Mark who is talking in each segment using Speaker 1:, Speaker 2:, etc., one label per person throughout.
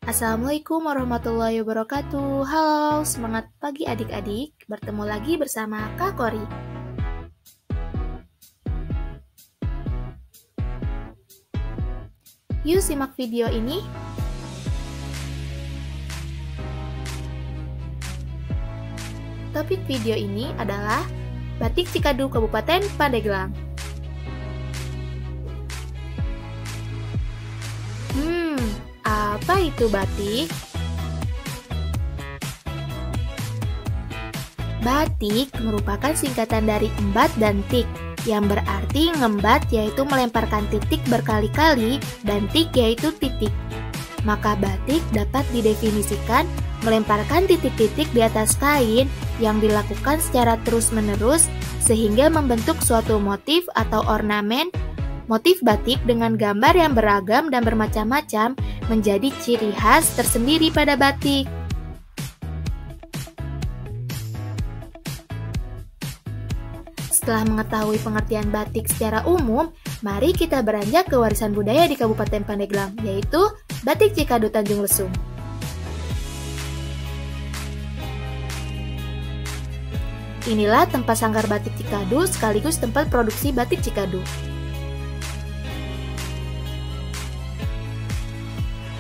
Speaker 1: Assalamualaikum warahmatullahi wabarakatuh. Halo, semangat pagi adik-adik. Bertemu lagi bersama Kak Kori. Yuk simak video ini. Topik video ini adalah Batik Cikadu Kabupaten Pandeglang. Apa itu batik? Batik merupakan singkatan dari embat dan tik, yang berarti ngembat yaitu melemparkan titik berkali-kali dan tik yaitu titik. Maka batik dapat didefinisikan melemparkan titik-titik di atas kain yang dilakukan secara terus-menerus sehingga membentuk suatu motif atau ornamen. Motif batik dengan gambar yang beragam dan bermacam-macam menjadi ciri khas tersendiri pada batik. Setelah mengetahui pengertian batik secara umum, mari kita beranjak ke warisan budaya di Kabupaten Pandeglang, yaitu Batik Cikadu Tanjung Lesung. Inilah tempat sanggar batik Cikadu sekaligus tempat produksi batik Cikadu.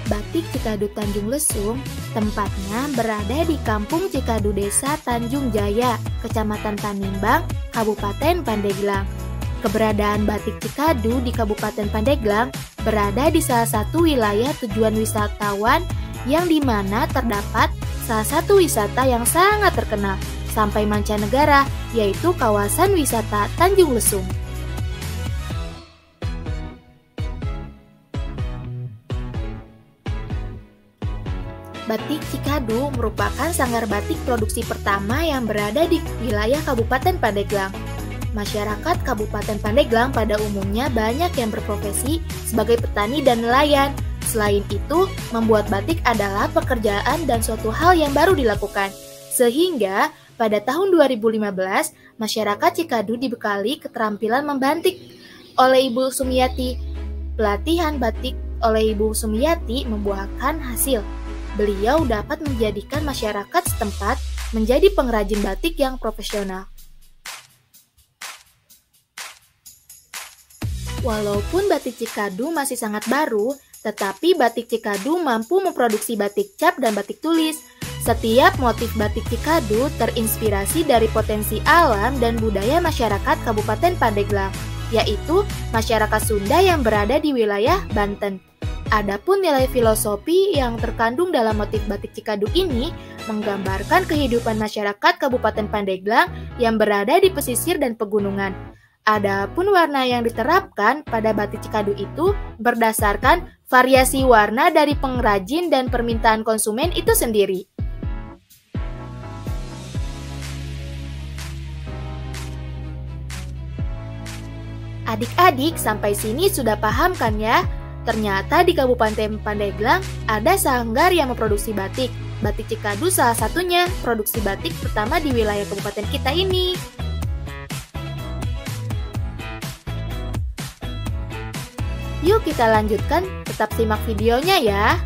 Speaker 1: Batik Cikadu Tanjung Lesung tempatnya berada di Kampung Cikadu Desa Tanjung Jaya, Kecamatan Tanimbang, Kabupaten Pandeglang. Keberadaan Batik Cikadu di Kabupaten Pandeglang berada di salah satu wilayah tujuan wisatawan yang dimana terdapat salah satu wisata yang sangat terkenal sampai mancanegara, yaitu kawasan wisata Tanjung Lesung. Batik Cikadu merupakan sanggar batik produksi pertama yang berada di wilayah Kabupaten Pandeglang. Masyarakat Kabupaten Pandeglang pada umumnya banyak yang berprofesi sebagai petani dan nelayan. Selain itu, membuat batik adalah pekerjaan dan suatu hal yang baru dilakukan. Sehingga, pada tahun 2015, masyarakat Cikadu dibekali keterampilan membatik oleh Ibu Sumiati. Pelatihan batik oleh Ibu Sumiati membuahkan hasil. Beliau dapat menjadikan masyarakat setempat menjadi pengrajin batik yang profesional. Walaupun batik Cikadu masih sangat baru, tetapi batik Cikadu mampu memproduksi batik cap dan batik tulis. Setiap motif batik Cikadu terinspirasi dari potensi alam dan budaya masyarakat Kabupaten Pandeglang, yaitu masyarakat Sunda yang berada di wilayah Banten. Adapun nilai filosofi yang terkandung dalam motif batik Cikadu ini menggambarkan kehidupan masyarakat Kabupaten Pandeglang yang berada di pesisir dan pegunungan. Adapun warna yang diterapkan pada batik Cikadu itu berdasarkan variasi warna dari pengrajin dan permintaan konsumen itu sendiri. Adik-adik sampai sini sudah paham kan ya? Ternyata di Kabupaten Pandeglang ada sanggar yang memproduksi batik. Batik Cikadu salah satunya, produksi batik pertama di wilayah kabupaten kita ini. Yuk kita lanjutkan, tetap simak videonya ya.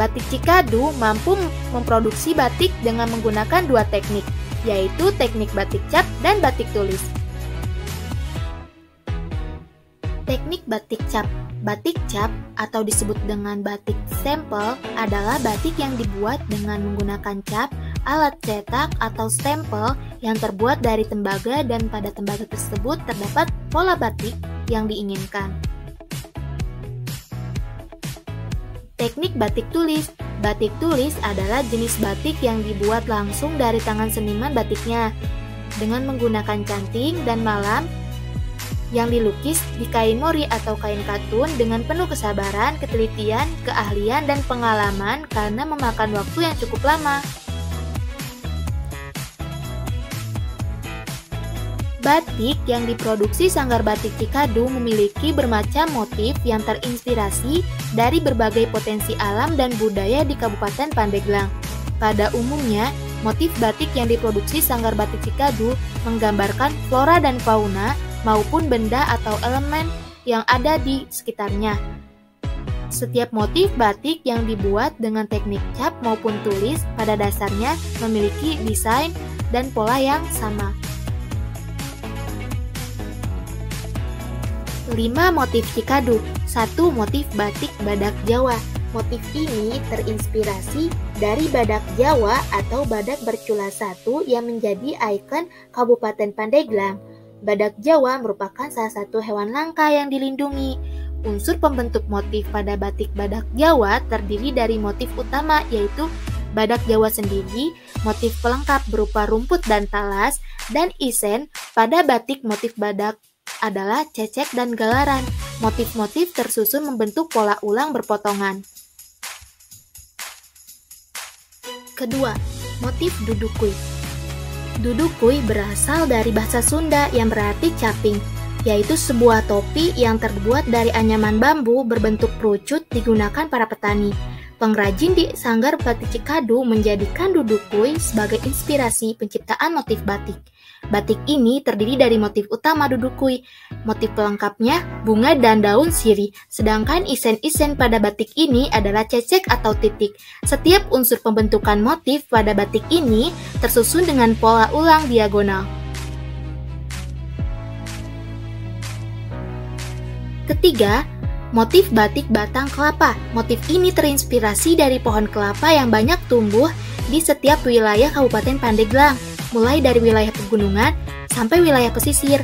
Speaker 1: Batik Cikadu mampu memproduksi batik dengan menggunakan dua teknik, yaitu teknik batik cap dan batik tulis. Teknik batik cap. Batik cap atau disebut dengan batik stempel adalah batik yang dibuat dengan menggunakan cap, alat cetak atau stempel yang terbuat dari tembaga dan pada tembaga tersebut terdapat pola batik yang diinginkan. Teknik batik tulis. Batik tulis adalah jenis batik yang dibuat langsung dari tangan seniman batiknya dengan menggunakan canting dan malam yang dilukis di kain mori atau kain katun dengan penuh kesabaran, ketelitian, keahlian, dan pengalaman karena memakan waktu yang cukup lama. Batik yang diproduksi sanggar batik Cikadu memiliki bermacam motif yang terinspirasi dari berbagai potensi alam dan budaya di Kabupaten Pandeglang. Pada umumnya, motif batik yang diproduksi sanggar batik Cikadu menggambarkan flora dan fauna maupun benda atau elemen yang ada di sekitarnya. Setiap motif batik yang dibuat dengan teknik cap maupun tulis pada dasarnya memiliki desain dan pola yang sama. 5. Motif cikadu. 1. Motif batik badak Jawa. Motif ini terinspirasi dari badak Jawa atau badak bercula satu yang menjadi ikon Kabupaten Pandeglang. Badak Jawa merupakan salah satu hewan langka yang dilindungi. Unsur pembentuk motif pada batik badak Jawa terdiri dari motif utama yaitu badak Jawa sendiri, motif pelengkap berupa rumput dan talas, dan isen. Pada batik motif badak adalah cecek dan galaran. Motif-motif tersusun membentuk pola ulang berpotongan. Kedua, motif dudukui. Dudukui berasal dari bahasa Sunda yang berarti caping, yaitu sebuah topi yang terbuat dari anyaman bambu berbentuk kerucut digunakan para petani. Pengrajin di Sanggar Batik Cikadu menjadikan dudukui sebagai inspirasi penciptaan motif batik. Batik ini terdiri dari motif utama dudukui. Motif pelengkapnya bunga dan daun sirih, sedangkan isen-isen pada batik ini adalah cecek atau titik. Setiap unsur pembentukan motif pada batik ini tersusun dengan pola ulang diagonal. Ketiga, motif batik batang kelapa. Motif ini terinspirasi dari pohon kelapa yang banyak tumbuh di setiap wilayah Kabupaten Pandeglang, mulai dari wilayah pegunungan sampai wilayah pesisir.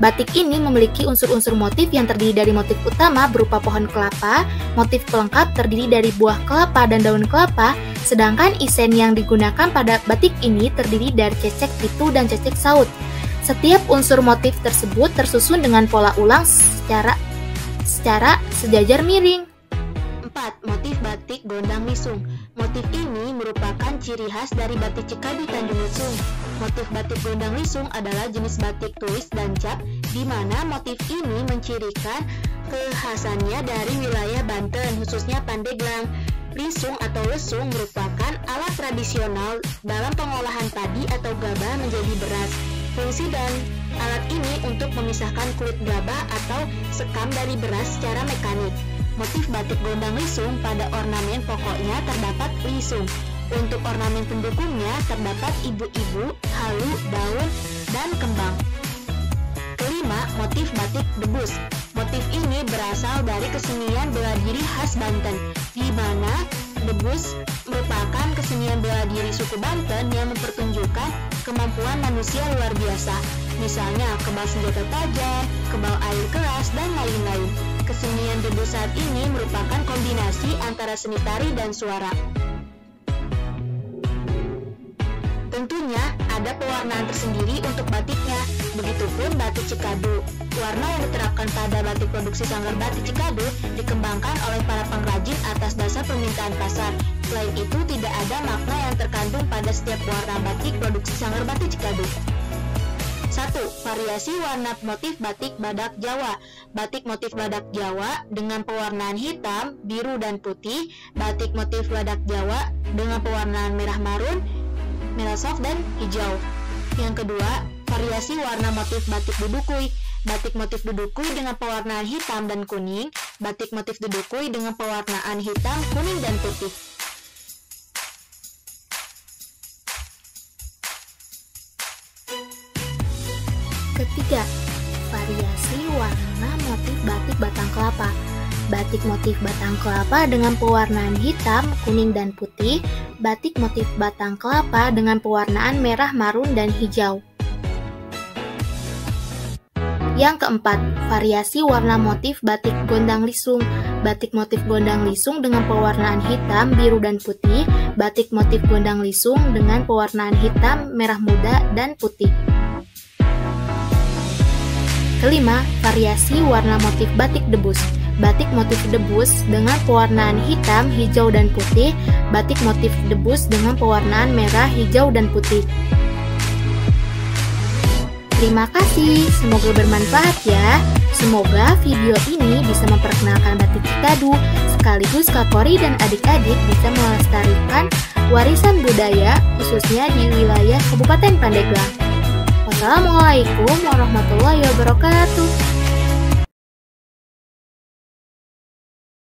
Speaker 1: Batik ini memiliki unsur-unsur motif yang terdiri dari motif utama berupa pohon kelapa, motif pelengkap terdiri dari buah kelapa dan daun kelapa, sedangkan isen yang digunakan pada batik ini terdiri dari cecek pitu dan cecek saut. Setiap unsur motif tersebut tersusun dengan pola ulang secara sejajar miring. 4. Motif batik gondang lisung. Motif ini merupakan ciri khas dari batik Cikadu Tanjung Lesung. Motif batik gondang lisung adalah jenis batik tulis dan cap, di mana motif ini mencirikan kekhasannya dari wilayah Banten, khususnya Pandeglang. Lisung atau lesung merupakan alat tradisional dalam pengolahan padi atau gabah menjadi beras. Fungsi dan alat ini untuk memisahkan kulit gabah atau sekam dari beras secara mekanik. Motif batik gondang lisung pada ornamen pokoknya terdapat lisung. Untuk ornamen pendukungnya terdapat ibu-ibu, halu, daun, dan kembang. Kelima, motif batik debus. Motif ini berasal dari kesenian bela diri khas Banten, di mana debus merupakan kesenian bela diri suku Banten yang mempertunjukkan kemampuan manusia luar biasa. Misalnya kebal senjata tajam, kebal air keras, dan lain-lain. Kesenian debus saat ini merupakan kombinasi antara seni tari dan suara. Tentunya ada pewarnaan tersendiri untuk batiknya, begitupun batik Cikadu. Warna yang diterapkan pada batik produksi Sanggar Batik Cikadu dikembangkan oleh para pengrajin atas dasar permintaan pasar. Selain itu, tidak ada makna yang terkandung pada setiap warna batik produksi Sanggar Batik Cikadu. 1. Variasi warna motif batik badak Jawa. Batik motif badak Jawa dengan pewarnaan hitam, biru, dan putih. Batik motif badak Jawa dengan pewarnaan merah marun, merah soft, dan hijau. Yang kedua, variasi warna motif batik dudukui. Batik motif dudukui dengan pewarnaan hitam dan kuning. Batik motif dudukui dengan pewarnaan hitam, kuning, dan putih. Ketiga, variasi warna motif batik batang kelapa. Batik motif batang kelapa dengan pewarnaan hitam, kuning, dan putih. Batik motif batang kelapa dengan pewarnaan merah, marun, dan hijau. Yang keempat, variasi warna motif batik gondang lisung. Batik motif gondang lisung dengan pewarnaan hitam, biru, dan putih. Batik motif gondang lisung dengan pewarnaan hitam, merah muda, dan putih. Kelima, variasi warna motif batik debus. Batik motif debus dengan pewarnaan hitam, hijau, dan putih. Batik motif debus dengan pewarnaan merah, hijau, dan putih. Terima kasih, semoga bermanfaat ya. Semoga video ini bisa memperkenalkan batik Cikadu, sekaligus Kak Kori dan adik-adik bisa melestarikan warisan budaya khususnya di wilayah Kabupaten Pandeglang. Wassalamualaikum warahmatullahi wabarakatuh.